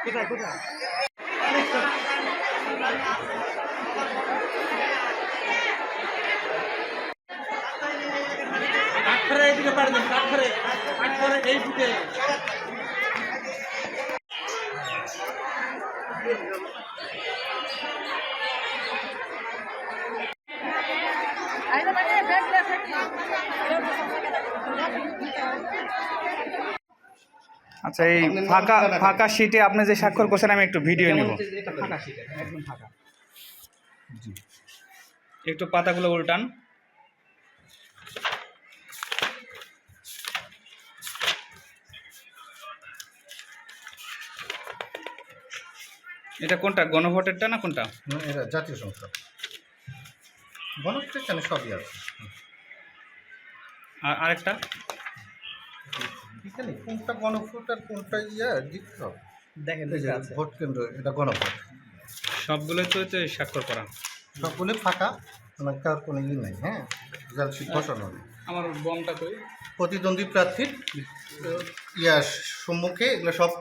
কোথায় কোথায় কাঠখড়ে এইদিকে পাড়ি দেন, কাঠখড়ে এই দিকে। আচ্ছা, এই ফাঁকা ফাঁকা শীটে আপনি যে স্বাক্ষর করছেন আমি একটু ভিডিও নিব। এটা ফাঁকা শীট, একদম ফাঁকা। একটু পাতাগুলো উল্টান। এটা কোনটা, গণভোটেরটা না কোনটা? এটা জাতীয় সংসদ গণভোট এখানে সবই আছে। আর আরেকটা এখানে কোনটা গণভোট আর কোনটা দিতে হবে। দেখেন এই যে ভোট কেন্দ্র, এটা গণভোট। সবগুলোই তো হচ্ছে স্বাক্ষর করা। সবগুলো ফাঁকা, আমার কার কোনো নাই। হ্যাঁ, রেজাল্ট শিট বসানো নেই। আমার বমটা কই? প্রতিদ্বন্দ্বী প্রার্থীর সম্মুখে এগুলো সব